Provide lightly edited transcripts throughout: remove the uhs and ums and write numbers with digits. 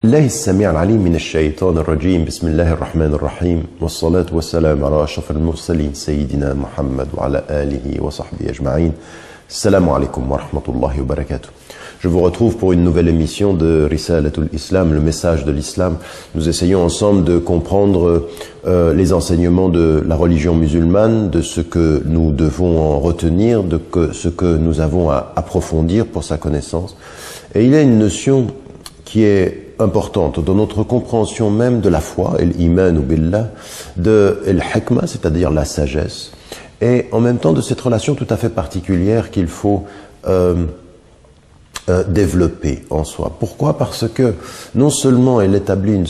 الله السميع العليم من الشيطان الرجيم بسم الله الرحمن الرحيم والصلاة والسلام على أشرف المرسلين سيدنا محمد وعلى آله وصحبه أجمعين. Assalamu alaikum wa rahmatullahi wa barakatuh. Je vous retrouve pour une nouvelle émission de Risalatul Islam, le message de l'islam. Nous essayons ensemble de comprendre les enseignements de la religion musulmane, de ce que nous devons en retenir, de ce que nous avons à approfondir pour sa connaissance. Et il y a une notion qui est importante dans notre compréhension même de la foi, l'iman ou billah, de l'hikmah, c'est-à-dire la sagesse, et en même temps de cette relation tout à fait particulière qu'il faut développer en soi. Pourquoi? Parce que non seulement elle établit une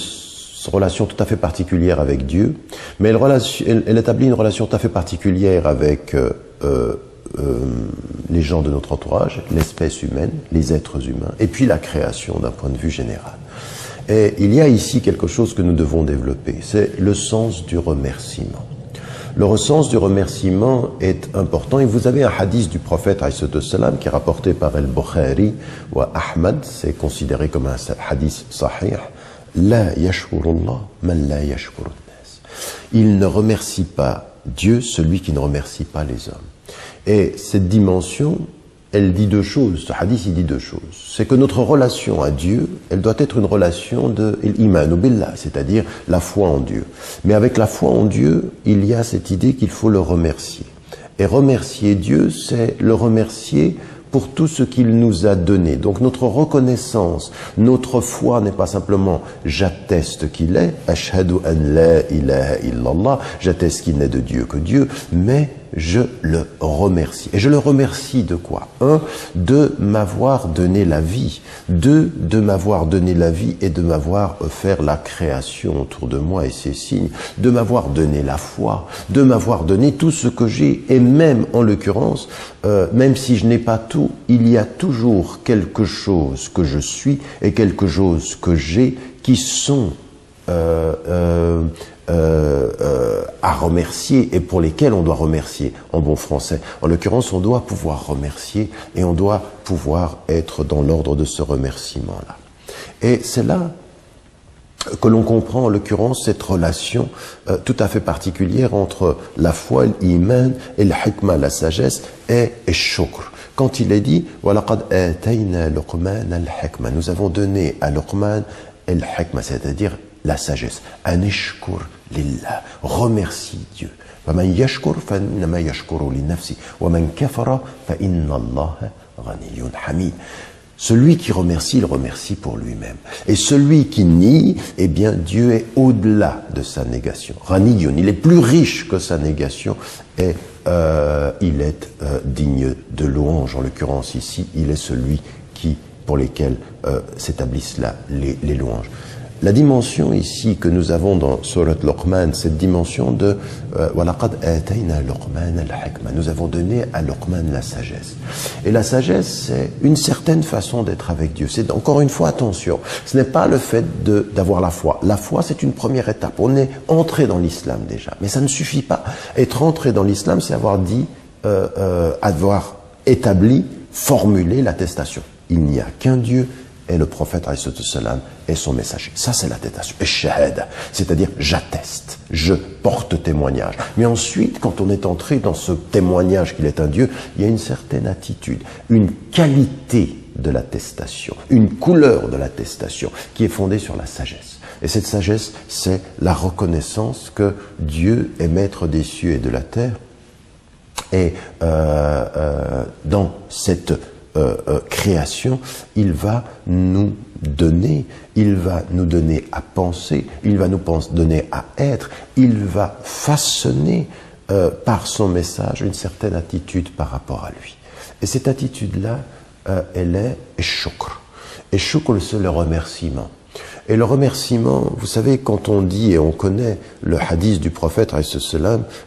relation tout à fait particulière avec Dieu, mais elle établit une relation tout à fait particulière avec les gens de notre entourage, l'espèce humaine, les êtres humains, et puis la création d'un point de vue général. Et il y a ici quelque chose que nous devons développer, c'est le sens du remerciement. Le sens du remerciement est important, et vous avez un hadith du prophète salam qui est rapporté par Al-Bukhari ou Ahmad, c'est considéré comme un hadith sahih. La yashkurullah man la yashkurun nas. Il ne remercie pas Dieu celui qui ne remercie pas les hommes. Et cette dimension, elle dit deux choses, ce hadith il dit deux choses. C'est que notre relation à Dieu, elle doit être une relation de l'iman ou billah, c'est-à-dire la foi en Dieu. Mais avec la foi en Dieu, il y a cette idée qu'il faut le remercier. Et remercier Dieu, c'est le remercier pour tout ce qu'il nous a donné. Donc notre reconnaissance, notre foi n'est pas simplement j'atteste qu'il est, ashhadu an la ilaha illallah, j'atteste qu'il n'est de Dieu que Dieu, mais je le remercie. Et je le remercie de quoi? Un, de m'avoir donné la vie. Deux, de m'avoir donné la vie et de m'avoir offert la création autour de moi et ses signes. De m'avoir donné la foi. De m'avoir donné tout ce que j'ai. Et même, en l'occurrence, même si je n'ai pas tout, il y a toujours quelque chose que je suis et quelque chose que j'ai qui sont à remercier et pour lesquels on doit remercier en bon français. En l'occurrence, on doit pouvoir remercier et on doit pouvoir être dans l'ordre de ce remerciement-là. Et c'est là que l'on comprend en l'occurrence cette relation tout à fait particulière entre la foi, l'iman et le hikmah, la sagesse, et le shukr. Quand il est dit « وَلَقَدْ آتَيْنَا لُقْمَانَ الْحِكْمَةَ » nous avons donné à Luqman el-hikmah, c'est-à-dire la sagesse. Anishkur lillah. Remercie Dieu. وَمَنْ يَشْكُرْ فَإِنَّمَا يَشْكُرُ لِنَفْسِهِ وَمَنْ كَفَرَ فَإِنَّ اللَّهَ غَنِيٌّ حَمِيدٌ. Celui qui remercie, il remercie pour lui-même. Et celui qui nie, eh bien Dieu est au-delà de sa négation. Ghaniyun, il est plus riche que sa négation et il est digne de louange. En l'occurrence ici, il est celui pour lesquels s'établissent les louanges. La dimension ici que nous avons dans Surat Luqman, cette dimension de وَلَقَدْ آتَيْنَا لُقْمَانَ الْحِكْمَةَ. Nous avons donné à Luqman la sagesse. Et la sagesse, c'est une certaine façon d'être avec Dieu. C'est encore une fois, attention, ce n'est pas le fait d'avoir la foi. La foi, c'est une première étape. On est entré dans l'islam déjà. Mais ça ne suffit pas. Être entré dans l'islam, c'est avoir dit, avoir établi, formulé l'attestation. Il n'y a qu'un Dieu, et le prophète salam est son messager. Ça, c'est l'attestation. Et shahada, c'est-à-dire j'atteste, je porte témoignage. Mais ensuite, quand on est entré dans ce témoignage qu'il est un Dieu, il y a une certaine attitude, une qualité de l'attestation, une couleur de l'attestation qui est fondée sur la sagesse. Et cette sagesse, c'est la reconnaissance que Dieu est maître des cieux et de la terre. Et dans cette création, il va nous donner à penser, il va nous donner à être, il va façonner par son message une certaine attitude par rapport à lui. Et cette attitude-là, elle est shukr. Et shukr, c'est le remerciement. Et le remerciement, vous savez, quand on dit, et on connaît le hadith du prophète,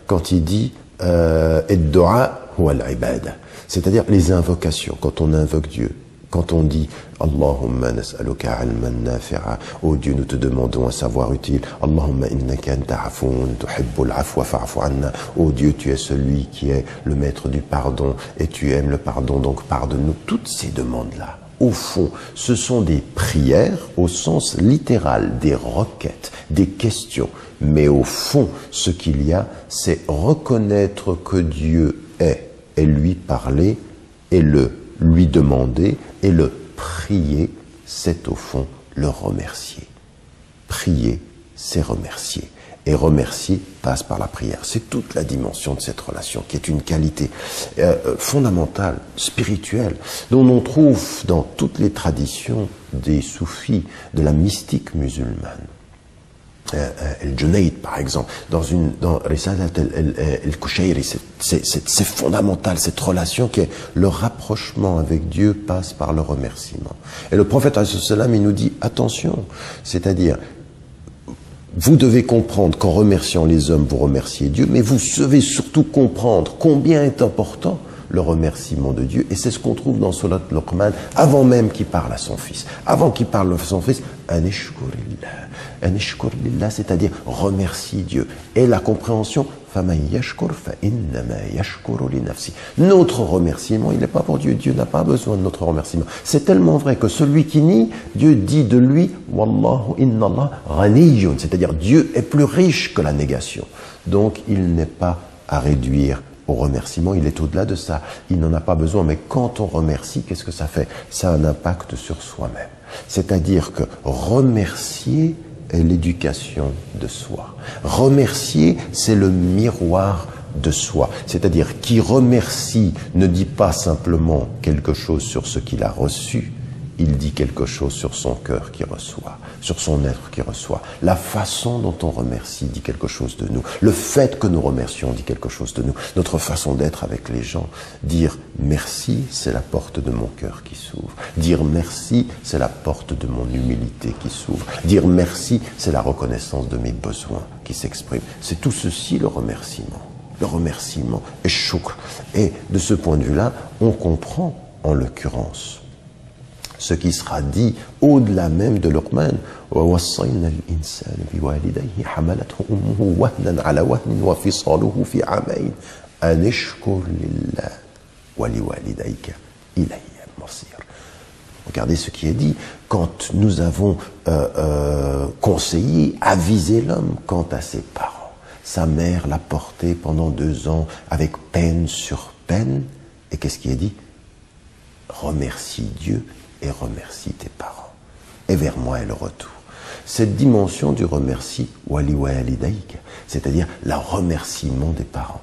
quand il dit « Ad-du'a huwa al-ibada », c'est-à-dire les invocations, quand on invoque Dieu, quand on dit Allahumma nas'aluka ilman nafi'a, oh Dieu, nous te demandons un savoir utile. Allahumma innaka anta afoun tuhibbul afwa fa'fu anna. Oh Dieu, tu es celui qui est le maître du pardon et tu aimes le pardon, donc pardonne-nous. Toutes ces demandes-là, au fond, ce sont des prières au sens littéral, des requêtes, des questions. Mais au fond, ce qu'il y a, c'est reconnaître que Dieu est, et lui parler, et le lui demander, et le prier, c'est au fond le remercier. Prier, c'est remercier. Et remercier passe par la prière. C'est toute la dimension de cette relation qui est une qualité fondamentale, spirituelle, dont on trouve dans toutes les traditions des soufis, de la mystique musulmane. El-Junayd, par exemple, dans Risalat el-Kushayri, c'est fondamental, cette relation qui est le rapprochement avec Dieu passe par le remerciement. Et le prophète, il nous dit, attention, c'est-à-dire, vous devez comprendre qu'en remerciant les hommes, vous remerciez Dieu, mais vous devez surtout comprendre combien est important le remerciement de Dieu. Et c'est ce qu'on trouve dans Surat Luqman, avant même qu'il parle à son fils. Avant qu'il parle à son fils, Anishkurillah, c'est-à-dire remercie Dieu. Et la compréhension, notre remerciement, il n'est pas pour Dieu. Dieu n'a pas besoin de notre remerciement. C'est tellement vrai que celui qui nie, Dieu dit de lui, Wallahu inna Allah ghaniyun, c'est-à-dire Dieu est plus riche que la négation. Donc il n'est pas à réduire au remerciement, il est au-delà de ça. Il n'en a pas besoin, mais quand on remercie, qu'est-ce que ça fait? Ça a un impact sur soi-même. C'est-à-dire que remercier est l'éducation de soi. Remercier, c'est le miroir de soi. C'est-à-dire qui remercie ne dit pas simplement quelque chose sur ce qu'il a reçu, il dit quelque chose sur son cœur qui reçoit, sur son être qui reçoit. La façon dont on remercie dit quelque chose de nous. Le fait que nous remercions dit quelque chose de nous. Notre façon d'être avec les gens. Dire merci, c'est la porte de mon cœur qui s'ouvre. Dire merci, c'est la porte de mon humilité qui s'ouvre. Dire merci, c'est la reconnaissance de mes besoins qui s'expriment. C'est tout ceci le remerciement. Le remerciement est shukr. Et de ce point de vue-là, on comprend en l'occurrence ce qui sera dit au-delà même de Luqman. وَوَصَّيْنَا الْإِنسَانَ بِوَالِدَيْهِ حَمَلَتْهُ أُمُّهُ وَهْنًا عَلَى وَهْنٍ وَفِصَالُهُ فِي عَامَيْنِ أَنِ اشْكُرْ لِلَّهِ وَلِوَالِدَيْكَ إِلَيَّ الْمَصِيرُ. Regardez ce qui est dit. Quand nous avons conseillé, avisé l'homme quant à ses parents, sa mère l'a porté pendant 2 ans avec peine sur peine. Et qu'est-ce qui est dit? Remercie Dieu et remercie tes parents. Et vers moi est le retour. Cette dimension du remercie, wali walidaïka, c'est-à-dire le remerciement des parents.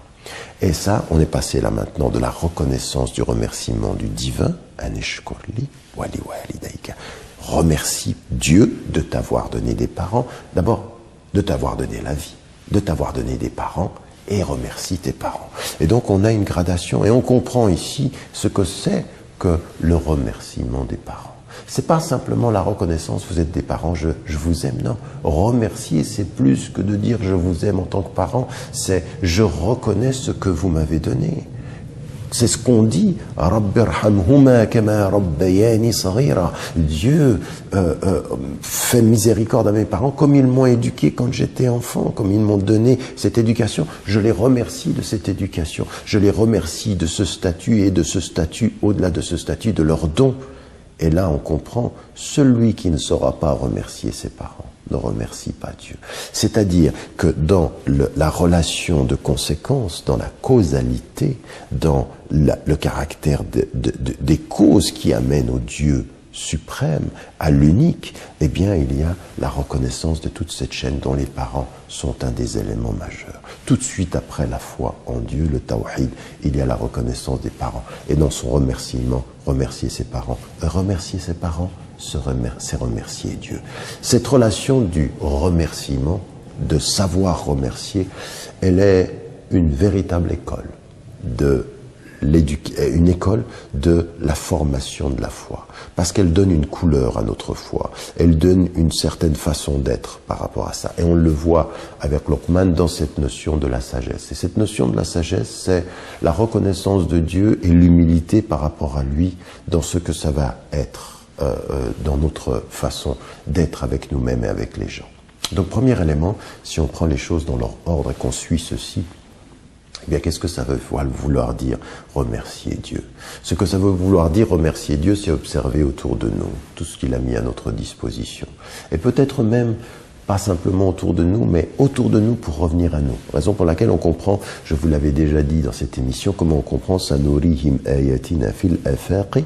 Et ça, on est passé là maintenant de la reconnaissance du remerciement du divin, anishkurli, wali walidaïka. Remercie Dieu de t'avoir donné des parents, d'abord de t'avoir donné la vie, de t'avoir donné des parents, et remercie tes parents. Et donc on a une gradation, et on comprend ici ce que c'est que le remerciement des parents. C'est pas simplement la reconnaissance, vous êtes des parents, je vous aime, non. Remercier, c'est plus que de dire je vous aime en tant que parent, c'est je reconnais ce que vous m'avez donné. C'est ce qu'on dit. Dieu fait miséricorde à mes parents comme ils m'ont éduqué quand j'étais enfant, comme ils m'ont donné cette éducation. Je les remercie de cette éducation. Je les remercie de ce statut et de ce statut, au-delà de ce statut, de leur don. Et là, on comprend, celui qui ne saura pas remercier ses parents ne remercie pas Dieu. C'est-à-dire que dans la relation de conséquence, dans la causalité, dans le caractère des causes qui amènent au Dieu suprême, à l'unique, eh bien, il y a la reconnaissance de toute cette chaîne dont les parents sont un des éléments majeurs. Tout de suite après la foi en Dieu, le tawhid, il y a la reconnaissance des parents. Et dans son remerciement, remercier ses parents. Remercier ses parents, c'est remercier Dieu. Cette relation du remerciement, de savoir remercier, elle est une véritable école une école de la formation de la foi. Parce qu'elle donne une couleur à notre foi. Elle donne une certaine façon d'être par rapport à ça. Et on le voit avec Luqman dans cette notion de la sagesse. Et cette notion de la sagesse, c'est la reconnaissance de Dieu et l'humilité par rapport à lui dans ce que ça va être, dans notre façon d'être avec nous-mêmes et avec les gens. Donc, premier élément, si on prend les choses dans leur ordre et qu'on suit ceci, Eh bien, qu'est-ce que ça veut vouloir dire remercier Dieu? Ce que ça veut vouloir dire remercier Dieu, c'est observer autour de nous tout ce qu'il a mis à notre disposition. Et peut-être même, pas simplement autour de nous, mais autour de nous pour revenir à nous. Raison pour laquelle on comprend, je vous l'avais déjà dit dans cette émission, comment on comprend Sanurihim ayatina fil afaqi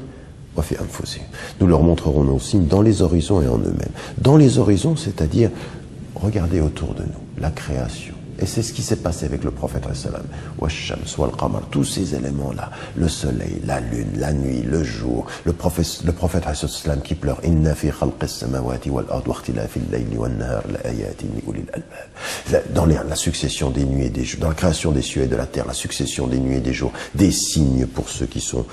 wa fi anfusihim. Nous leur montrerons nos signes dans les horizons et en eux-mêmes. Dans les horizons, c'est-à-dire, regardez autour de nous, la création. Et c'est ce qui s'est passé avec le prophète sallam. Washams wal qamar, tous ces éléments-là, le soleil, la lune, la nuit, le jour, le prophète sallam qui pleure. Inna fi khalqis samawati wal ard wa ikhtilafil layli wan nahar la ayatin li ulil albab. Dans la succession des nuits et des jours, dans la création des cieux et de la terre, la succession des nuits et des jours, des signes pour ceux qui sont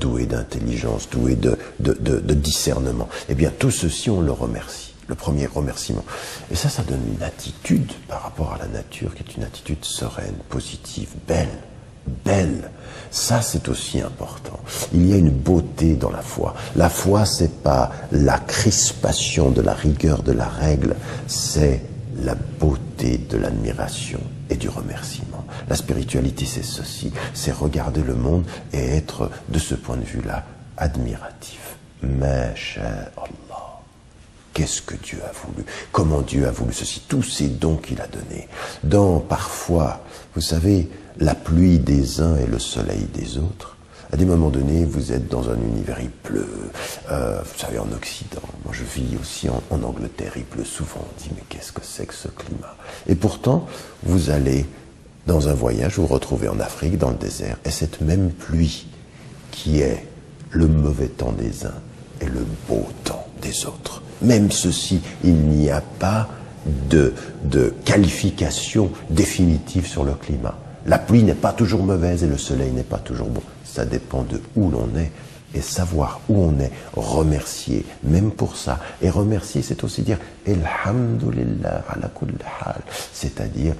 doués d'intelligence, doués de discernement. Eh bien, tout ceci, on le remercie. Le premier remerciement. Et ça donne une attitude par rapport à la nature qui est une attitude sereine, positive, belle. Ça, c'est aussi important. Il y a une beauté dans la foi. La foi, c'est pas la crispation de la rigueur de la règle, c'est la beauté de l'admiration et du remerciement. La spiritualité, c'est ceci, c'est regarder le monde et être, de ce point de vue-là, admiratif. Masha'Allah. Qu'est-ce que Dieu a voulu? Comment Dieu a voulu ceci? Tous ces dons qu'il a donnés. Dans, parfois, vous savez, la pluie des uns et le soleil des autres. À des moments donnés, vous êtes dans un univers, il pleut. Vous savez, en Occident, moi je vis aussi en Angleterre, il pleut souvent. On dit, mais qu'est-ce que c'est que ce climat? Et pourtant, vous allez dans un voyage, vous vous retrouvez en Afrique, dans le désert, et cette même pluie qui est le mauvais temps des uns et le beau temps des autres. Même ceci, il n'y a pas de qualification définitive sur le climat. La pluie n'est pas toujours mauvaise et le soleil n'est pas toujours bon. Ça dépend de où l'on est et savoir où on est, remercier, même pour ça. Et remercier, c'est aussi dire « Elhamdulillah ala kulli hal », c'est-à-dire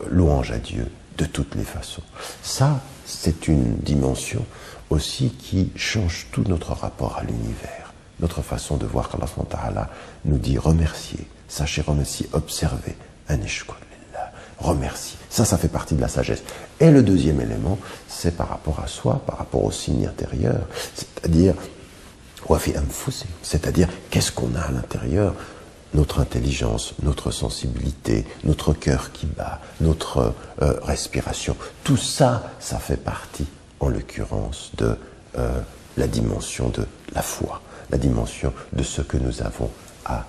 louange à Dieu de toutes les façons. Ça, c'est une dimension aussi qui change tout notre rapport à l'univers. Notre façon de voir qu'Allah subhanahu wa ta'ala nous dit remercier, sachez remercier, observez, anishkur lillah, remercier. Ça fait partie de la sagesse. Et le deuxième élément, c'est par rapport à soi, par rapport au signe intérieur, c'est-à-dire wafi anfusihim, c'est-à-dire qu'est-ce qu'on a à l'intérieur, notre intelligence, notre sensibilité, notre cœur qui bat, notre respiration. Tout ça, ça fait partie, en l'occurrence, de la dimension de la foi. La dimension de ce que nous avons à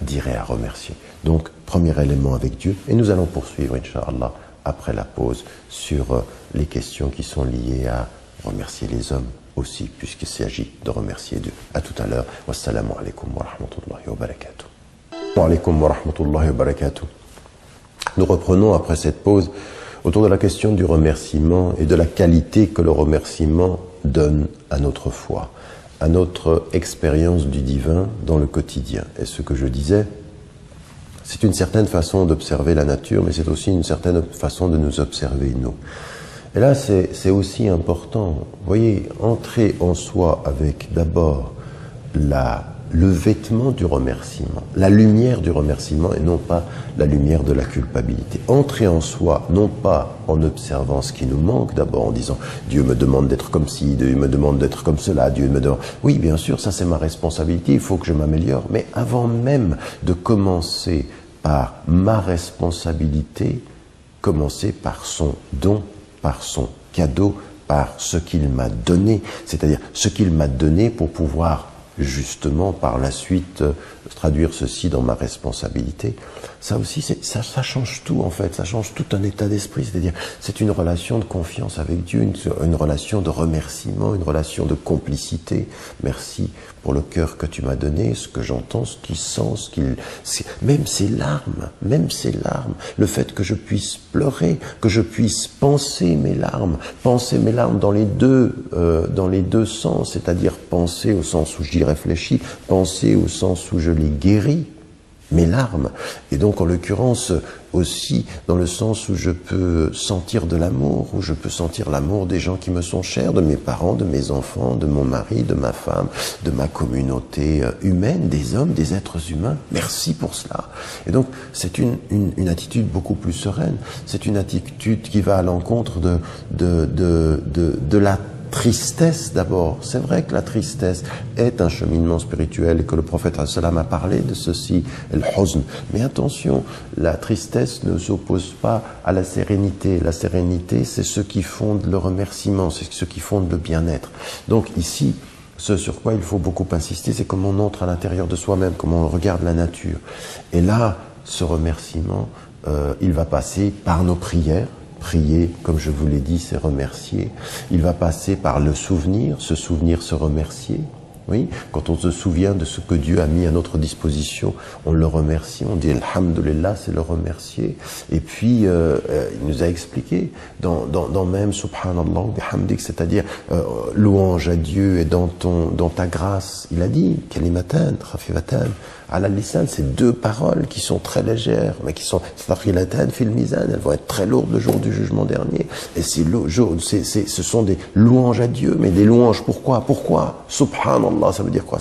dire et à remercier. Donc, premier élément avec Dieu, et nous allons poursuivre, Inch'Allah, après la pause, sur les questions qui sont liées à remercier les hommes aussi, puisqu'il s'agit de remercier Dieu. À tout à l'heure. Wassalamu alaikum wa rahmatullahi wa barakatuh. Wa alaikum wa rahmatullahi wa barakatuh. Nous reprenons après cette pause autour de la question du remerciement et de la qualité que le remerciement donne à notre foi, à notre expérience du divin dans le quotidien. Et ce que je disais, c'est une certaine façon d'observer la nature, mais c'est aussi une certaine façon de nous observer, nous. Et là, c'est aussi important. Vous voyez, entrer en soi avec d'abord le vêtement du remerciement, la lumière du remerciement et non pas la lumière de la culpabilité. Entrer en soi, non pas en observant ce qui nous manque, d'abord en disant « Dieu me demande d'être comme ci, Dieu me demande d'être comme cela, Dieu me demande… » Oui, bien sûr, ça c'est ma responsabilité, il faut que je m'améliore, mais avant même de commencer par ma responsabilité, commencer par son don, par son cadeau, par ce qu'il m'a donné, c'est-à-dire ce qu'il m'a donné pour pouvoir justement par la suite traduire ceci dans ma responsabilité. Ça aussi, ça change tout en fait, ça change tout un état d'esprit, c'est-à-dire c'est une relation de confiance avec Dieu, une relation de remerciement, une relation de complicité. Merci pour le cœur que tu m'as donné, ce que j'entends, ce qu'il sent, même ces larmes, le fait que je puisse pleurer, que je puisse penser mes larmes dans les deux sens, c'est-à-dire penser au sens où j'y réfléchis, penser au sens où je les guéris. mes larmes. Et donc, en l'occurrence, aussi dans le sens où je peux sentir de l'amour, où je peux sentir l'amour des gens qui me sont chers, de mes parents, de mes enfants, de mon mari, de ma femme, de ma communauté humaine, des hommes, des êtres humains. Merci pour cela. Et donc, c'est une attitude beaucoup plus sereine. C'est une attitude qui va à l'encontre de la tristesse d'abord. C'est vrai que la tristesse est un cheminement spirituel et que le prophète a parlé de ceci, le huzn. Mais attention, la tristesse ne s'oppose pas à la sérénité. La sérénité, c'est ce qui fonde le remerciement, c'est ce qui fonde le bien-être. Donc ici, ce sur quoi il faut beaucoup insister, c'est comment on entre à l'intérieur de soi-même, comment on regarde la nature. Et là, ce remerciement, il va passer par nos prières. Prier, comme je vous l'ai dit, c'est remercier. Il va passer par le souvenir, se remercier. Oui, quand on se souvient de ce que Dieu a mis à notre disposition, on le remercie, on dit Alhamdulillah, c'est le remercier. Et puis, il nous a expliqué dans même Subhanallah, bihamdik, c'est-à-dire louange à Dieu et dans ta grâce. Il a dit Kalimatan, khafifatan, ala lisan, c'est deux paroles qui sont très légères, mais qui sont thaqilatan fil mizan, elles vont être très lourdes le jour du jugement dernier. Et ce sont des louanges à Dieu, mais des louanges pourquoi Subhanallah, ça veut dire quoi?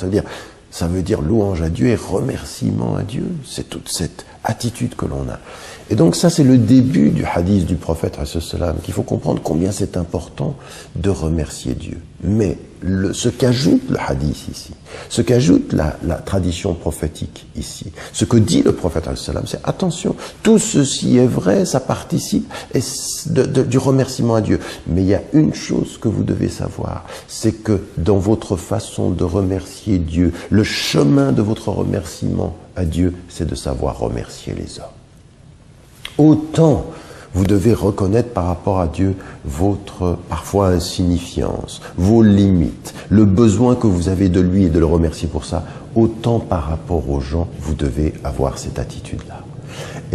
Ça veut dire louange à Dieu et remerciement à Dieu. C'est toute cette attitude que l'on a. Et donc ça, c'est le début du hadith du prophète, qu'il faut comprendre combien c'est important de remercier Dieu. Mais ce qu'ajoute le hadith ici, ce qu'ajoute la tradition prophétique ici, ce que dit le prophète, c'est attention, tout ceci est vrai, ça participe du remerciement à Dieu. Mais il y a une chose que vous devez savoir, c'est que dans votre façon de remercier Dieu, le chemin de votre remerciement à Dieu, c'est de savoir remercier les hommes. Autant vous devez reconnaître par rapport à Dieu votre parfois insignifiance, vos limites, le besoin que vous avez de lui et de le remercier pour ça, autant par rapport aux gens, vous devez avoir cette attitude-là.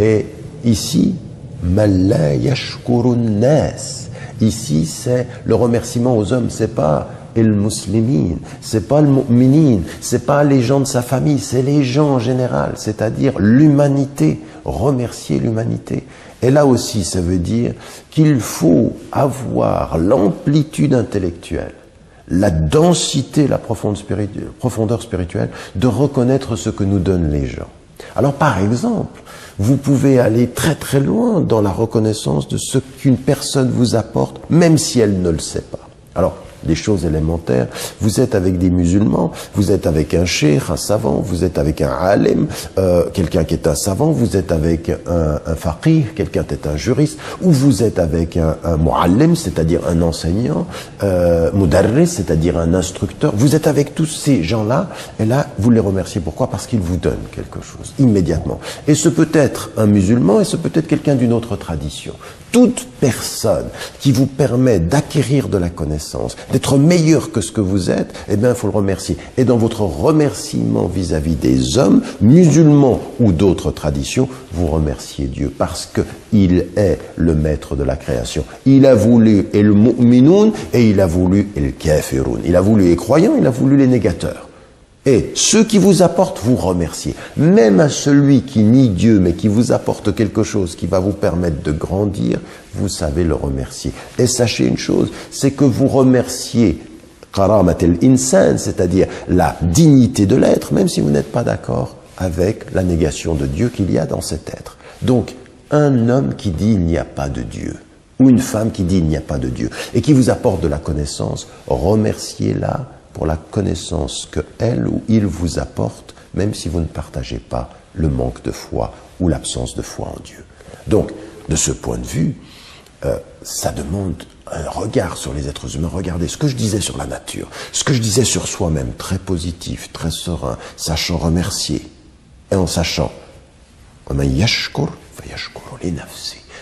Et ici, Malla yashkurun nas. Ici, c'est le remerciement aux hommes, c'est pas el muslimin, c'est pas le mu'minin, c'est pas les gens de sa famille, c'est les gens en général, c'est-à-dire l'humanité, remercier l'humanité. Et là aussi, ça veut dire qu'il faut avoir l'amplitude intellectuelle, la densité, la profondeur spirituelle, de reconnaître ce que nous donnent les gens. Alors par exemple, vous pouvez aller très très loin dans la reconnaissance de ce qu'une personne vous apporte, même si elle ne le sait pas. Alors, des choses élémentaires. Vous êtes avec des musulmans, vous êtes avec un cheikh, un savant, vous êtes avec un alim, quelqu'un qui est un savant, vous êtes avec un faqih, quelqu'un qui est un juriste, ou vous êtes avec un muallim, c'est-à-dire un enseignant, mudarris, c'est-à-dire un instructeur. Vous êtes avec tous ces gens-là, et là, vous les remerciez. Pourquoi? Parce qu'ils vous donnent quelque chose, immédiatement. Et ce peut être un musulman, et ce peut être quelqu'un d'une autre tradition. Toute personne qui vous permet d'acquérir de la connaissance, d'être meilleur que ce que vous êtes, eh bien, il faut le remercier. Et dans votre remerciement vis-à-vis des hommes, musulmans ou d'autres traditions, vous remerciez Dieu parce que il est le maître de la création. Il a voulu el mu'minoun et il a voulu el kafirun. Il a voulu les croyants, il a voulu les négateurs. Et ceux qui vous apportent, vous remerciez. Même à celui qui nie Dieu, mais qui vous apporte quelque chose qui va vous permettre de grandir, vous savez le remercier. Et sachez une chose, c'est que vous remerciez karamat al-insan, c'est-à-dire la dignité de l'être, même si vous n'êtes pas d'accord avec la négation de Dieu qu'il y a dans cet être. Donc, un homme qui dit il n'y a pas de Dieu, ou une femme qui dit il n'y a pas de Dieu, et qui vous apporte de la connaissance, remerciez-la pour la connaissance que elle ou il vous apporte, même si vous ne partagez pas le manque de foi ou l'absence de foi en Dieu. Donc, de ce point de vue, ça demande un regard sur les êtres humains. Regardez ce que je disais sur la nature, ce que je disais sur soi-même, très positif, très serein, sachant remercier, et en sachant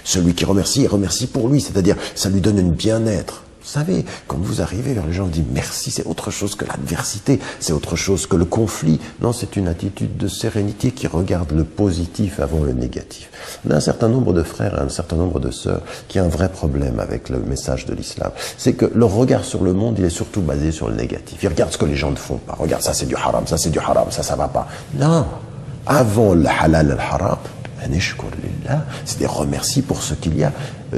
celui qui remercie, il remercie pour lui, c'est-à-dire ça lui donne un bien-être. Vous savez, quand vous arrivez vers les gens, on dit merci, c'est autre chose que l'adversité, c'est autre chose que le conflit. Non, c'est une attitude de sérénité qui regarde le positif avant le négatif. On a un certain nombre de frères et un certain nombre de sœurs qui ont un vrai problème avec le message de l'islam. C'est que leur regard sur le monde, il est surtout basé sur le négatif. Ils regardent ce que les gens ne font pas. Regarde, ça c'est du haram, ça c'est du haram, ça va pas. Non, avant le halal et le haram, c'est-à-dire remercie pour ce qu'il y a.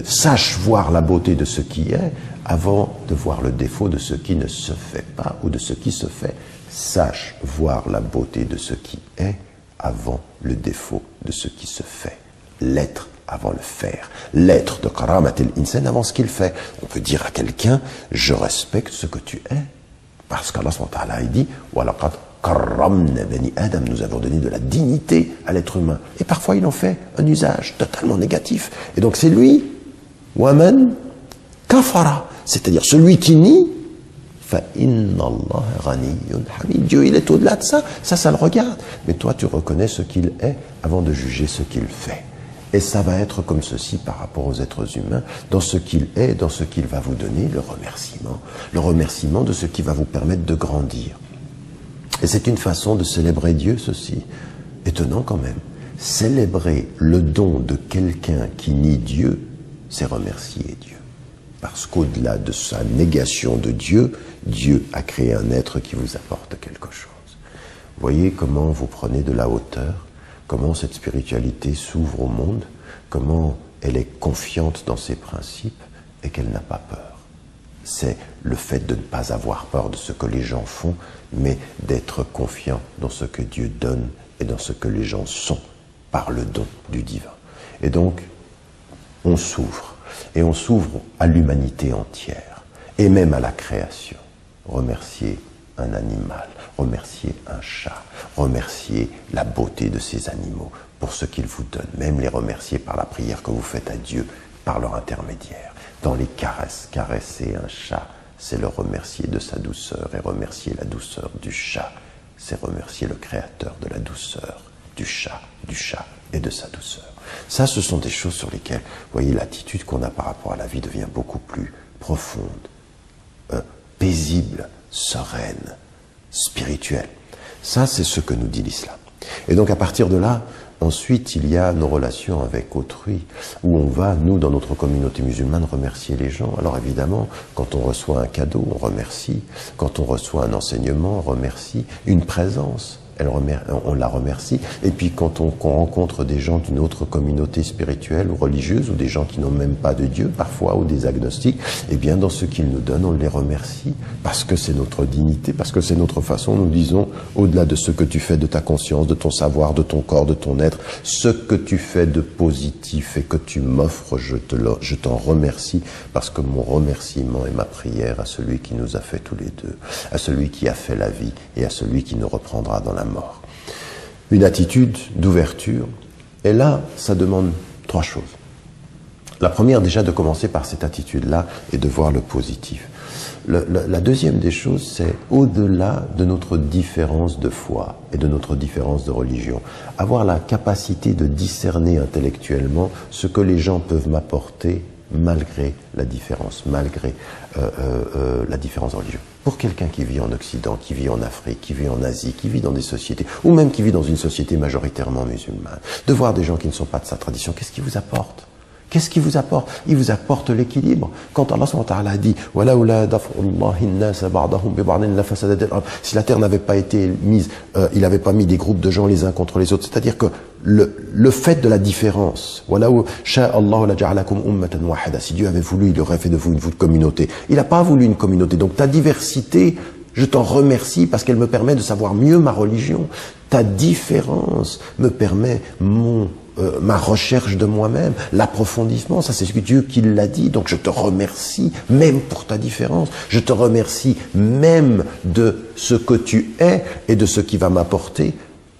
Sache voir la beauté de ce qui est avant de voir le défaut de ce qui ne se fait pas ou de ce qui se fait. Sache voir la beauté de ce qui est avant le défaut de ce qui se fait. L'être avant le faire. L'être de karamat al-insan avant ce qu'il fait. On peut dire à quelqu'un, je respecte ce que tu es. Parce qu'Allah il dit, وَلَقَدْ كَرَّمْنَا بَنِي Adam, nous avons donné de la dignité à l'être humain. Et parfois il en fait un usage totalement négatif. Et donc c'est lui, وَمَنْ كَفَرَ, c'est-à-dire celui qui nie, فَإِنَّ اللَّهَ غَنِيٌّ حَمِيدٌ. Dieu il est au-delà de ça, ça le regarde. Mais toi tu reconnais ce qu'il est avant de juger ce qu'il fait. Et ça va être comme ceci par rapport aux êtres humains, dans ce qu'il est, dans ce qu'il va vous donner, le remerciement de ce qui va vous permettre de grandir. Et c'est une façon de célébrer Dieu, ceci. Étonnant quand même. Célébrer le don de quelqu'un qui nie Dieu, c'est remercier Dieu. Parce qu'au-delà de sa négation de Dieu, Dieu a créé un être qui vous apporte quelque chose. Voyez comment vous prenez de la hauteur, comment cette spiritualité s'ouvre au monde, comment elle est confiante dans ses principes et qu'elle n'a pas peur. C'est le fait de ne pas avoir peur de ce que les gens font, mais d'être confiant dans ce que Dieu donne et dans ce que les gens sont par le don du divin. Et donc, on s'ouvre, et on s'ouvre à l'humanité entière, et même à la création. Remercier un animal, remercier un chat, remercier la beauté de ces animaux pour ce qu'ils vous donnent, même les remercier par la prière que vous faites à Dieu par leur intermédiaire. Dans les caresses, caresser un chat, c'est le remercier de sa douceur, et remercier la douceur du chat, c'est remercier le créateur de la douceur du chat et de sa douceur. Ça, ce sont des choses sur lesquelles, vous voyez, l'attitude qu'on a par rapport à la vie devient beaucoup plus profonde, paisible, sereine, spirituelle. Ça, c'est ce que nous dit l'islam. Et donc, à partir de là, ensuite, il y a nos relations avec autrui, où on va, nous, dans notre communauté musulmane, remercier les gens. Alors évidemment, quand on reçoit un cadeau, on remercie. Quand on reçoit un enseignement, on remercie. Une présence, on la remercie. Et puis quand on rencontre des gens d'une autre communauté spirituelle ou religieuse, ou des gens qui n'ont même pas de Dieu parfois, ou des agnostiques, eh bien dans ce qu'ils nous donnent, on les remercie, parce que c'est notre dignité, parce que c'est notre façon, nous disons, au-delà de ce que tu fais de ta conscience, de ton savoir, de ton corps, de ton être, ce que tu fais de positif et que tu m'offres, je t'en remercie, parce que mon remerciement est ma prière à celui qui nous a fait tous les deux, à celui qui a fait la vie et à celui qui nous reprendra dans la mort. Une attitude d'ouverture, et là, ça demande trois choses. La première, déjà, de commencer par cette attitude-là et de voir le positif. La deuxième des choses, c'est au-delà de notre différence de foi et de notre différence de religion, avoir la capacité de discerner intellectuellement ce que les gens peuvent m'apporter malgré la différence, malgré la différence de religion. Pour quelqu'un qui vit en Occident, qui vit en Afrique, qui vit en Asie, qui vit dans des sociétés, ou même qui vit dans une société majoritairement musulmane, de voir des gens qui ne sont pas de sa tradition, qu'est-ce qui vous apporte ? Qu'est-ce qui vous apporte? Il vous apporte l'équilibre. Quand Allah a dit si la terre n'avait pas été mise, il n'avait pas mis des groupes de gens les uns contre les autres. C'est-à-dire que le fait de la différence, si Dieu avait voulu, il aurait fait de vous une communauté. Il n'a pas voulu une communauté. Donc ta diversité, je t'en remercie parce qu'elle me permet de savoir mieux ma religion. Ta différence me permet ma recherche de moi-même, l'approfondissement, ça c'est ce que Dieu qui l'a dit, donc je te remercie même pour ta différence, je te remercie même de ce que tu es et de ce qui va m'apporter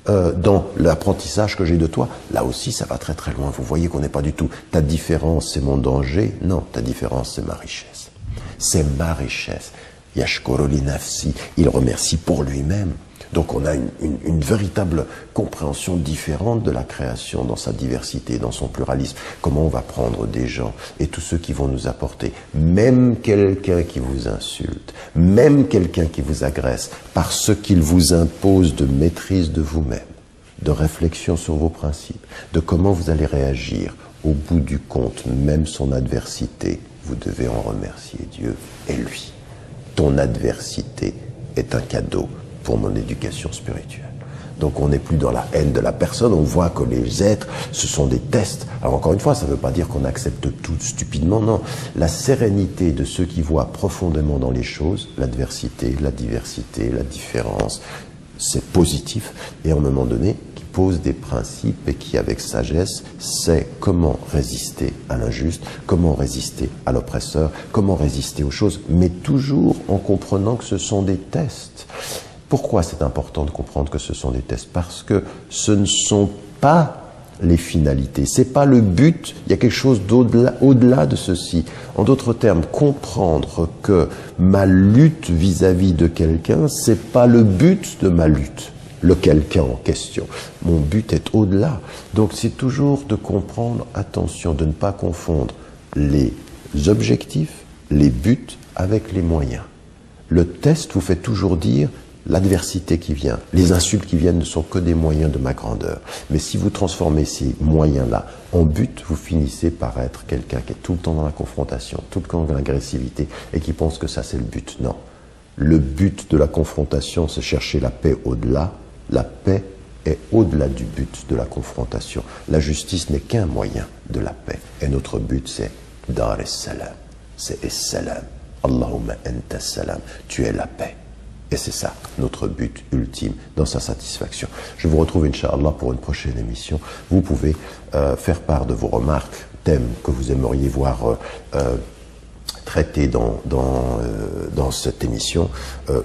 dans l'apprentissage que j'ai de toi. Là aussi ça va très très loin, vous voyez qu'on n'est pas du tout, ta différence c'est mon danger, non, ta différence c'est ma richesse, c'est ma richesse. Yashkuru li nafsi, il remercie pour lui-même. Donc on a une véritable compréhension différente de la création dans sa diversité, dans son pluralisme. Comment on va prendre des gens et tous ceux qui vont nous apporter, même quelqu'un qui vous insulte, même quelqu'un qui vous agresse, par ce qu'il vous impose de maîtrise de vous-même, de réflexion sur vos principes, de comment vous allez réagir. Au bout du compte, même son adversité, vous devez en remercier Dieu et lui. Ton adversité est un cadeau pour mon éducation spirituelle. Donc on n'est plus dans la haine de la personne, on voit que les êtres, ce sont des tests. Alors encore une fois, ça ne veut pas dire qu'on accepte tout stupidement, non. La sérénité de ceux qui voient profondément dans les choses, l'adversité, la diversité, la différence, c'est positif. Et à un moment donné, qui pose des principes et qui, avec sagesse, sait comment résister à l'injuste, comment résister à l'oppresseur, comment résister aux choses, mais toujours en comprenant que ce sont des tests. Pourquoi c'est important de comprendre que ce sont des tests? Parce que ce ne sont pas les finalités, c'est pas le but, il y a quelque chose au-delà de ceci. En d'autres termes, comprendre que ma lutte vis-à-vis de quelqu'un, c'est pas le but de ma lutte, le quelqu'un en question. Mon but est au-delà. Donc c'est toujours de comprendre, attention, de ne pas confondre les objectifs, les buts avec les moyens. Le test vous fait toujours dire l'adversité qui vient, les insultes qui viennent ne sont que des moyens de ma grandeur. Mais si vous transformez ces moyens-là en but, vous finissez par être quelqu'un qui est tout le temps dans la confrontation, tout le temps dans l'agressivité et qui pense que ça c'est le but. Non. Le but de la confrontation, c'est chercher la paix au-delà. La paix est au-delà du but de la confrontation. La justice n'est qu'un moyen de la paix. Et notre but, c'est Dar es-Salam. C'est es-Salam. Allahumma anta salam. Tu es la paix. Et c'est ça, notre but ultime dans sa satisfaction. Je vous retrouve, Inch'Allah, pour une prochaine émission. Vous pouvez faire part de vos remarques, thèmes que vous aimeriez voir traités dans cette émission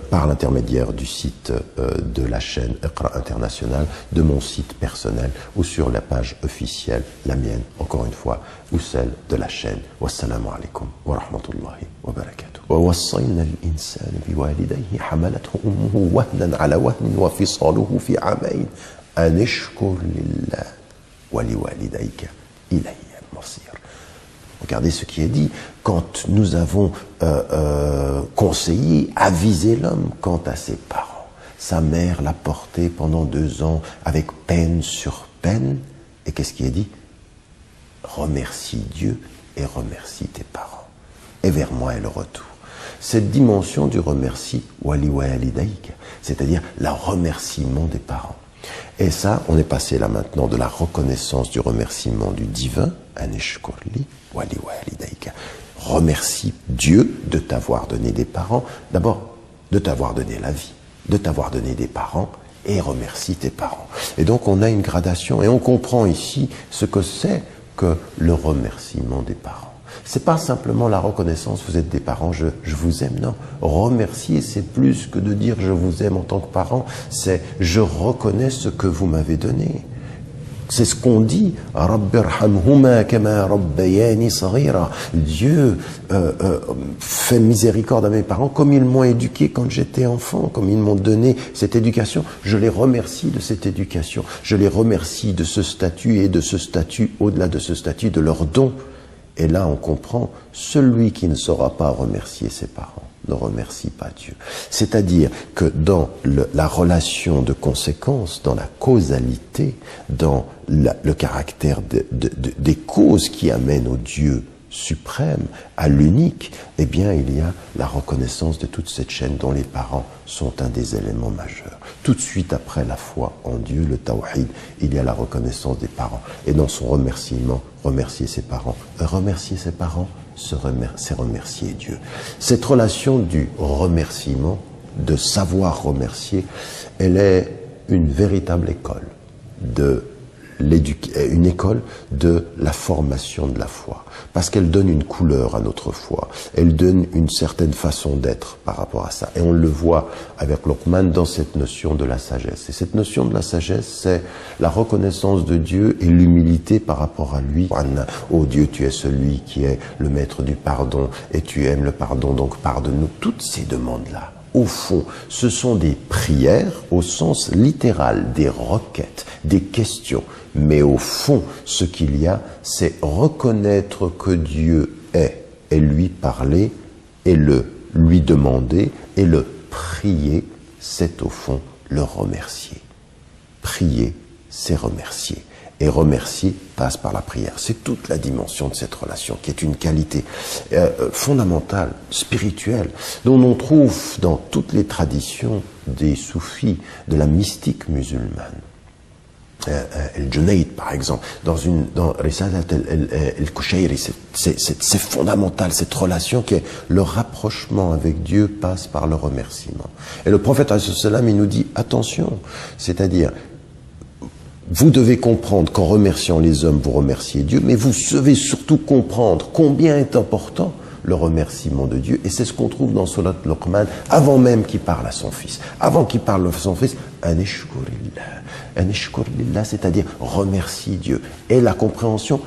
par l'intermédiaire du site de la chaîne Iqra International, de mon site personnel ou sur la page officielle, la mienne, encore une fois, ou celle de la chaîne. Wassalamu alaikum wa rahmatullahi wa barakatuh. ووصينا الإنسان بوالديه حملته أمه وهنا على وهن وفصاله في عامين أن اشكر لله ولوالديك إلي المصير. Regardez ce qui est dit. Quand nous avons conseillé, avisé l'homme quant à ses parents, sa mère l'a porté pendant 2 ans avec peine sur peine. Et qu'est-ce qui est dit? Remercie Dieu et remercie tes parents. Et vers moi est le retour. Cette dimension du remercie, wali walidaïka, c'est-à-dire le remerciement des parents. Et ça, on est passé là maintenant de la reconnaissance du remerciement du divin, aneshkurli, wali walidaïka. Remercie Dieu de t'avoir donné des parents, d'abord de t'avoir donné la vie, de t'avoir donné des parents, et remercie tes parents. Et donc on a une gradation, et on comprend ici ce que c'est que le remerciement des parents. C'est pas simplement la reconnaissance, vous êtes des parents, je vous aime, non. Remercier, c'est plus que de dire je vous aime en tant que parent, c'est je reconnais ce que vous m'avez donné. C'est ce qu'on dit. Dieu fait miséricorde à mes parents comme ils m'ont éduqué quand j'étais enfant, comme ils m'ont donné cette éducation. Je les remercie de cette éducation. Je les remercie de ce statut et de ce statut, au-delà de ce statut, de leur don. Et là, on comprend, celui qui ne saura pas remercier ses parents ne remercie pas Dieu. C'est-à-dire que dans la relation de conséquence, dans la causalité, dans le caractère des causes qui amènent au Dieu suprême, à l'unique, eh bien, il y a la reconnaissance de toute cette chaîne dont les parents sont un des éléments majeurs. Tout de suite après la foi en Dieu, le tawhid, il y a la reconnaissance des parents. Et dans son remerciement, remercier ses parents. Remercier ses parents, c'est remercier Dieu. Cette relation du remerciement, de savoir remercier, elle est une véritable école une école de la formation de la foi, parce qu'elle donne une couleur à notre foi, elle donne une certaine façon d'être par rapport à ça, et on le voit avec Luqman dans cette notion de la sagesse. Et cette notion de la sagesse, c'est la reconnaissance de Dieu et l'humilité par rapport à lui. Oh Dieu, tu es celui qui est le maître du pardon, et tu aimes le pardon, donc pardonne-nous. Toutes ces demandes-là, au fond, ce sont des prières au sens littéral, des requêtes, des questions. Mais au fond, ce qu'il y a, c'est reconnaître que Dieu est, et lui parler, et le lui demander, et le prier, c'est au fond le remercier. Prier, c'est remercier. Et remercier passe par la prière. C'est toute la dimension de cette relation qui est une qualité fondamentale, spirituelle, dont on trouve dans toutes les traditions des soufis, de la mystique musulmane. El-Junayd, par exemple, dans Risalat el-Kushayri, c'est fondamental, cette relation qui est le rapprochement avec Dieu passe par le remerciement. Et le prophète, il nous dit, attention, c'est-à-dire, vous devez comprendre qu'en remerciant les hommes, vous remerciez Dieu, mais vous devez surtout comprendre combien est important le remerciement de Dieu. Et c'est ce qu'on trouve dans Surat Luqman, avant même qu'il parle à son fils. Avant qu'il parle à son fils, Anishkurillah, c'est-à-dire remercie Dieu. Et la compréhension,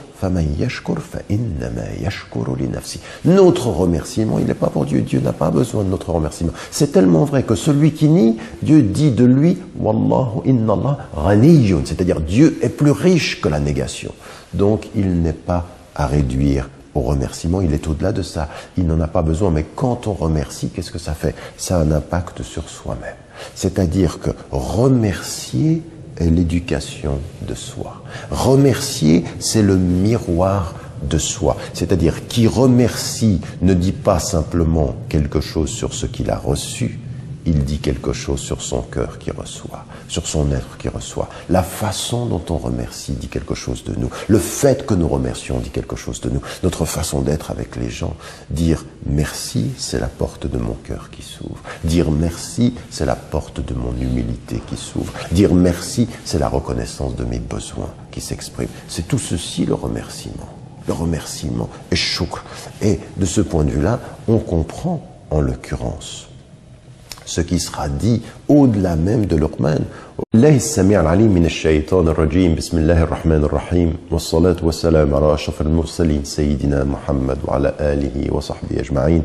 notre remerciement, il n'est pas pour Dieu. Dieu n'a pas besoin de notre remerciement. C'est tellement vrai que celui qui nie, Dieu dit de lui, Wallahu inna Allah ghaniyun, c'est-à-dire Dieu est plus riche que la négation. Donc il n'est pas à réduire au remerciement, il est au-delà de ça. Il n'en a pas besoin, mais quand on remercie, qu'est-ce que ça fait? Ça a un impact sur soi-même. C'est-à-dire que remercier est l'éducation de soi. Remercier, c'est le miroir de soi. C'est-à-dire qui remercie ne dit pas simplement quelque chose sur ce qu'il a reçu, il dit quelque chose sur son cœur qui reçoit, sur son être qui reçoit. La façon dont on remercie dit quelque chose de nous. Le fait que nous remercions dit quelque chose de nous. Notre façon d'être avec les gens. Dire merci, c'est la porte de mon cœur qui s'ouvre. Dire merci, c'est la porte de mon humilité qui s'ouvre. Dire merci, c'est la reconnaissance de mes besoins qui s'expriment. C'est tout ceci le remerciement. Le remerciement est choukr. Et de ce point de vue-là, on comprend en l'occurrence ce qui sera dit au-delà même de Luqman. الله السميع العليم من الشيطان الرجيم بسم الله الرحمن الرحيم والصلاة والسلام على أشرف المرسلين سيدنا محمد وعلى آله وصحبه أجمعين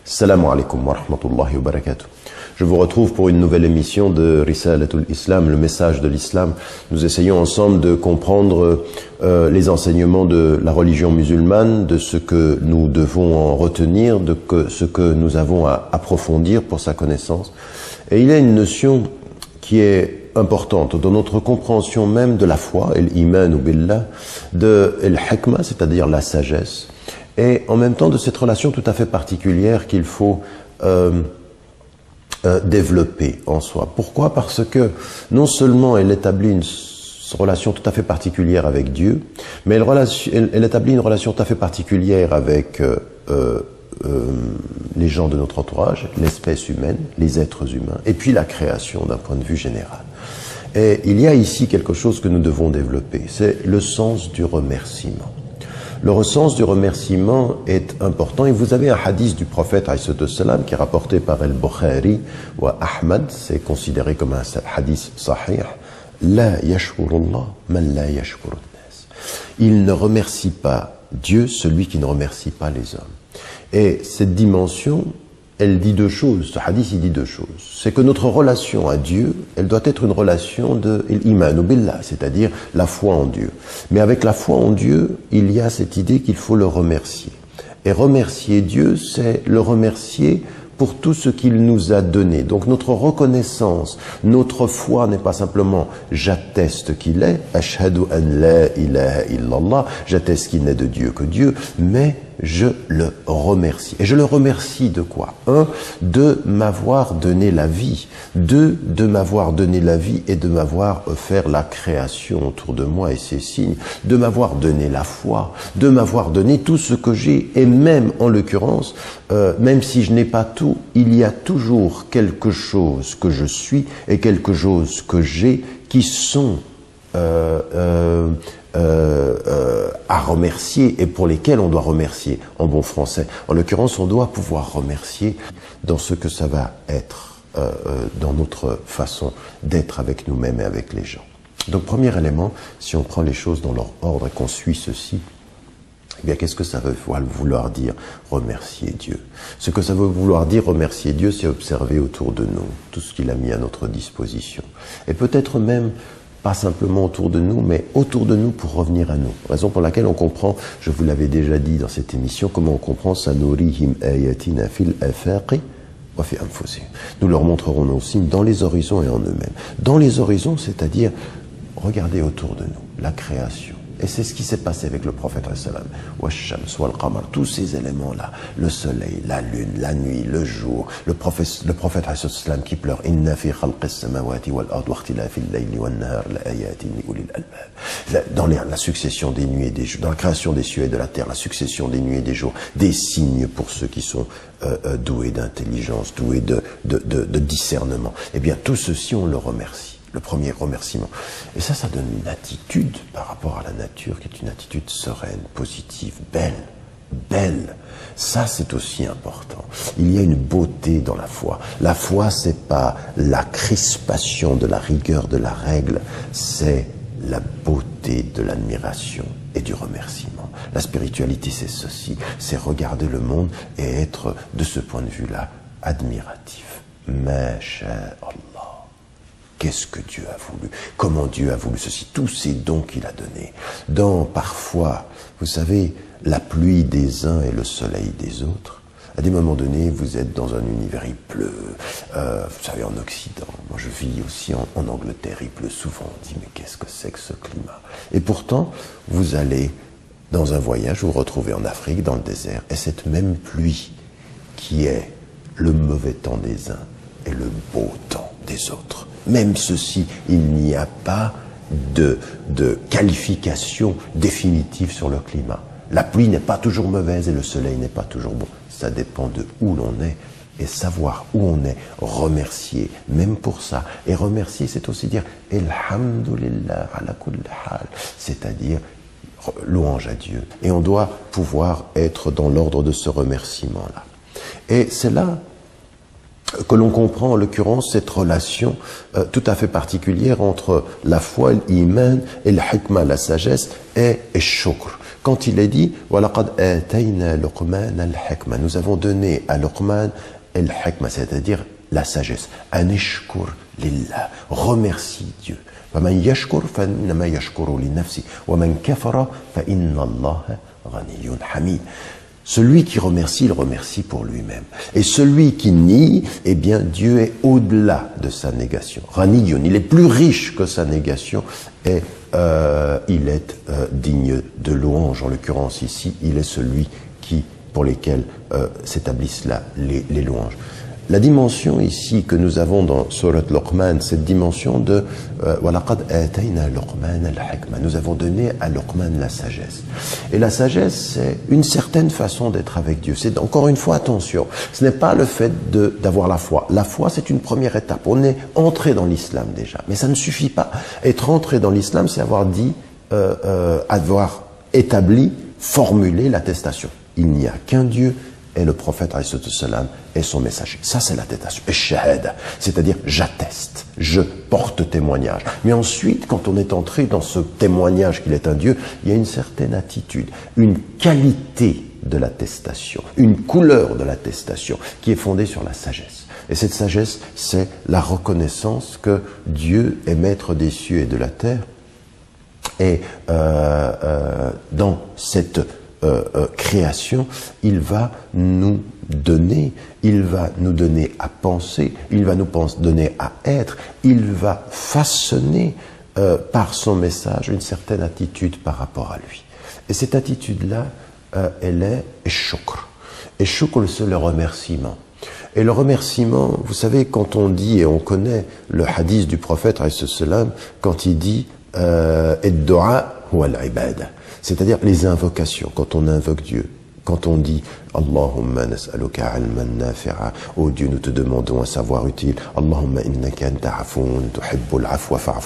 السلام عليكم ورحمة الله وبركاته. Je vous retrouve pour une nouvelle émission de Risalatul Islam, le message de l'islam. Nous essayons ensemble de comprendre les enseignements de la religion musulmane, de ce que nous devons en retenir, de ce que nous avons à approfondir pour sa connaissance. Et il y a une notion qui est importante dans notre compréhension même de la foi, l'iman ou billah, de l'hikma, c'est-à-dire la sagesse, et en même temps de cette relation tout à fait particulière qu'il faut développer en soi. Pourquoi? Parce que non seulement elle établit une relation tout à fait particulière avec Dieu, mais elle établit une relation tout à fait particulière avec les gens de notre entourage, l'espèce humaine, les êtres humains, et puis la création d'un point de vue général. Et il y a ici quelque chose que nous devons développer, c'est le sens du remerciement. Le sens du remerciement est important et vous avez un hadith du prophète ﷺ qui est rapporté par Al-Bukhari ou Ahmad, c'est considéré comme un hadith sahih. La yashkurullah man la yashkurun nas. Il ne remercie pas Dieu celui qui ne remercie pas les hommes. Et cette dimension, elle dit deux choses, ce hadith il dit deux choses. C'est que notre relation à Dieu, elle doit être une relation de l'iman ou billah, c'est-à-dire la foi en Dieu. Mais avec la foi en Dieu, il y a cette idée qu'il faut le remercier. Et remercier Dieu, c'est le remercier pour tout ce qu'il nous a donné. Donc notre reconnaissance, notre foi n'est pas simplement j'atteste qu'il est, ashhadu an la ilaha illallah, j'atteste qu'il n'est de Dieu que Dieu, mais je le remercie. Et je le remercie de quoi? Un, de m'avoir donné la vie. Deux, de m'avoir donné la vie et de m'avoir offert la création autour de moi et ses signes. De m'avoir donné la foi. De m'avoir donné tout ce que j'ai. Et même, en l'occurrence, même si je n'ai pas tout, il y a toujours quelque chose que je suis et quelque chose que j'ai qui sont à remercier et pour lesquels on doit remercier en bon français. En l'occurrence, on doit pouvoir remercier dans ce que ça va être, dans notre façon d'être avec nous-mêmes et avec les gens. Donc, premier élément, si on prend les choses dans leur ordre et qu'on suit ceci, eh bien, qu'est-ce que ça veut vouloir dire remercier Dieu? Ce que ça veut vouloir dire remercier Dieu, c'est observer autour de nous tout ce qu'il a mis à notre disposition. Et peut-être même pas simplement autour de nous, mais autour de nous pour revenir à nous. Raison pour laquelle on comprend, je vous l'avais déjà dit dans cette émission, comment on comprend sanurihim ayatina fil afaqi wa fi anfusihim. Nous leur montrerons nos signes dans les horizons et en eux-mêmes. Dans les horizons, c'est-à-dire regardez autour de nous, la création. Et c'est ce qui s'est passé avec le prophète sallam. Washams, wal-qamar, tous ces éléments-là, le soleil, la lune, la nuit, le jour, le prophète sallam qui pleure. Inna fi khalqis samawati wal ard wa ikhtilafil layli wan nahar la ayatin li ulil albab. Dans la succession des nuits et des jours, dans la création des cieux et de la terre, la succession des nuits et des jours, des signes pour ceux qui sont doués d'intelligence, doués de discernement. Eh bien, tout ceci, on le remercie. Le premier remerciement. Et ça donne une attitude par rapport à la nature qui est une attitude sereine, positive, belle. Ça, c'est aussi important. Il y a une beauté dans la foi. La foi, c'est pas la crispation de la rigueur de la règle, c'est la beauté de l'admiration et du remerciement. La spiritualité, c'est ceci, c'est regarder le monde et être, de ce point de vue-là, admiratif. Masha'Allah. Qu'est-ce que Dieu a voulu? Comment Dieu a voulu ceci? Tous ces dons qu'il a donnés. Dans, parfois, vous savez, la pluie des uns et le soleil des autres. À des moments donnés, vous êtes dans un univers, il pleut. Vous savez, en Occident, moi je vis aussi en Angleterre, il pleut souvent. On dit, mais qu'est-ce que c'est que ce climat? Et pourtant, vous allez dans un voyage, vous vous retrouvez en Afrique, dans le désert, et cette même pluie qui est le mauvais temps des uns et le beau temps des autres. Même ceci, il n'y a pas de qualification définitive sur le climat. La pluie n'est pas toujours mauvaise et le soleil n'est pas toujours bon. Ça dépend de où l'on est. Et savoir où on est, remercier, même pour ça. Et remercier, c'est aussi dire « Elhamdulillah ala kulli hal », c'est-à-dire louange à Dieu. Et on doit pouvoir être dans l'ordre de ce remerciement-là. Et c'est là que l'on comprend en l'occurrence cette relation tout à fait particulière entre la foi, l'iman et le hikmah, la sagesse, et le shukr. Quand il est dit « وَلَقَدْ آتَيْنَا لُقْمَانَ الْحِكْمَةَ » nous avons donné à Luqman al-hikmah, c'est-à-dire la sagesse. « Anishkur lillah » remercie Dieu. وَمَنْ يَشْكُرْ فَإِنَّمَا يَشْكُرُ لِنَفْسِهِ وَمَنْ كَفَرَ فَإِنَّ اللَّهَ غَنِيٌّ حَمِيدٌ. Celui qui remercie, il remercie pour lui-même. Et celui qui nie, eh bien, Dieu est au-delà de sa négation. Ghaniyun, il est plus riche que sa négation et il est digne de louange. En l'occurrence ici, il est celui pour lesquels s'établissent là les louanges. La dimension ici que nous avons dans Surat Luqman, cette dimension de وَلَقَدْ آتَيْنَا لُقْمَانَ الْحِكْمَةَ, nous avons donné à Luqman la sagesse. Et la sagesse, c'est une certaine façon d'être avec Dieu. C'est encore une fois, attention, ce n'est pas le fait d'avoir la foi. La foi, c'est une première étape. On est entré dans l'islam déjà, mais ça ne suffit pas. Être entré dans l'islam, c'est avoir dit, avoir établi, formulé l'attestation. Il n'y a qu'un Dieu, et le prophète salam est son messager. Ça, c'est l'attestation. Et shahada, c'est-à-dire j'atteste, je porte témoignage. Mais ensuite, quand on est entré dans ce témoignage qu'il est un Dieu, il y a une certaine attitude, une qualité de l'attestation, une couleur de l'attestation qui est fondée sur la sagesse. Et cette sagesse, c'est la reconnaissance que Dieu est maître des cieux et de la terre. Et dans cette création, il va nous donner à penser, il va nous donner à être, il va façonner par son message une certaine attitude par rapport à lui. Et cette attitude-là, elle est shukr. Et shukr, c'est le remerciement. Et le remerciement, vous savez, quand on dit, et on connaît le hadith du prophète, quand il dit « Ad-du'a huwa al-ibada », c'est-à-dire les invocations, quand on invoque Dieu, quand on dit « Allahumma nas'aluka ilman nafi'a » « Oh Dieu, nous te demandons un savoir utile. « Allahumma innaka anta afoun tuhibbul afwa fa'fu